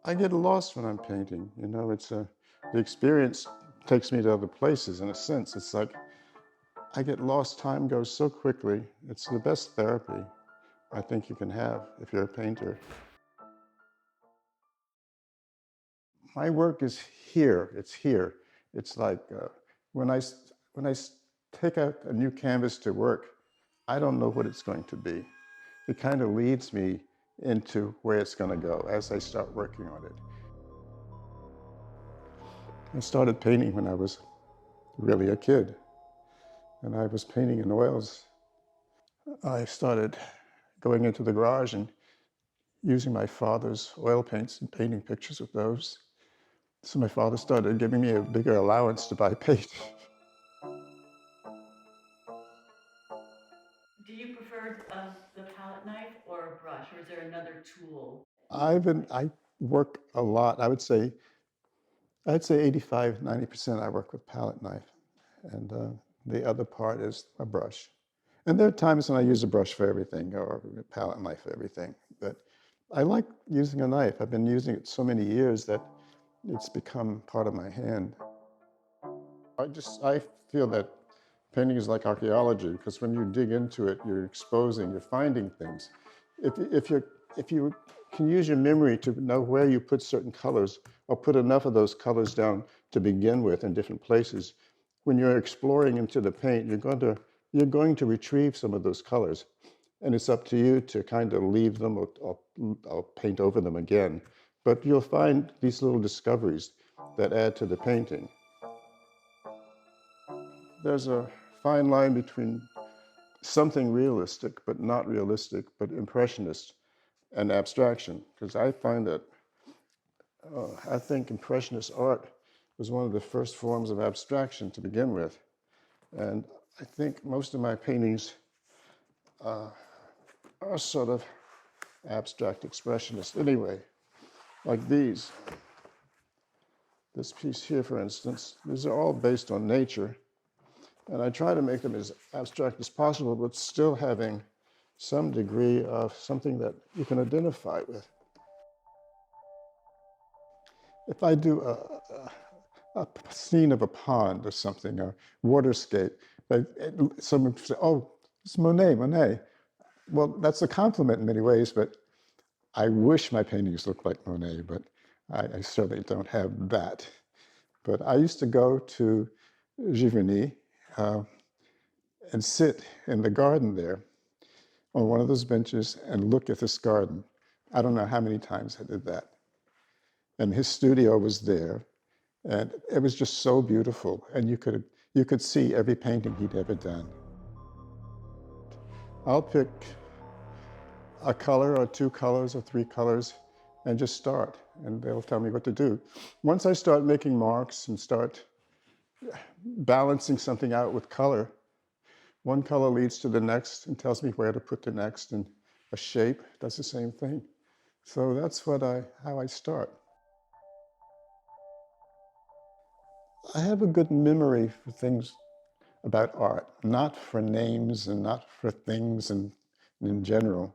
I get lost when I'm painting. The experience takes me to other places in a sense. It's like I get lost. Time goes so quickly. It's the best therapy I think you can have if you're a painter. My work is here. It's here. It's like when I take out a new canvas to work, I don't know what it's going to be. It kind of leads me into where it's going to go as I start working on it. I started painting when I was really a kid, and I was painting in oils. I started going into the garage and using my father's oil paints and painting pictures with those. So my father started giving me a bigger allowance to buy paint. Do you prefer the palette knife or a brush, or is there another tool? I work a lot. I'd say 85, 90% I work with palette knife, and the other part is a brush. And there are times when I use a brush for everything or a palette knife for everything. But I like using a knife. I've been using it so many years that it's become part of my hand. I feel that painting is like archaeology because when you dig into it, you're exposing, you're finding things. If you can use your memory to know where you put certain colors or put enough of those colors down to begin with in different places, when you're exploring into the paint, you're going to retrieve some of those colors. And it's up to you to kind of leave them or paint over them again. But you'll find these little discoveries that add to the painting. There's a fine line between something realistic, but not realistic, but impressionist and abstraction. Because I find that I think impressionist art was one of the first forms of abstraction to begin with. And I think most of my paintings are sort of abstract expressionist anyway, like these. This piece here, for instance, these are all based on nature. And I try to make them as abstract as possible, but still having some degree of something that you can identify with. If I do a scene of a pond or something, a waterscape, someone say, oh, it's Monet. Well, that's a compliment in many ways, but I wish my paintings looked like Monet, but I certainly don't have that. But I used to go to Giverny and sit in the garden there on one of those benches and look at this garden. I don't know how many times I did that. And his studio was there, and it was just so beautiful. And you could see every painting he'd ever done. I'll pick a color or two colors or three colors and just start, and they'll tell me what to do. Once I start making marks and start balancing something out with color, one color leads to the next and tells me where to put the next, and a shape does the same thing. So that's how I start. I have a good memory for things about art, not for names and not for things and in general,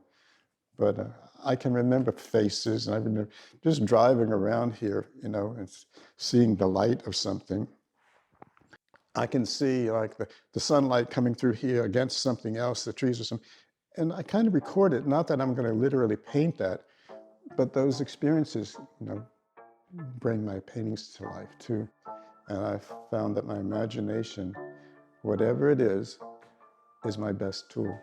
but I can remember faces, and I remember just driving around here, and seeing the light of something. I can see like the sunlight coming through here against something else, the trees or something, and I kind of record it. Not that I'm going to literally paint that, but those experiences, bring my paintings to life too. And I've found that my imagination, whatever it is my best tool.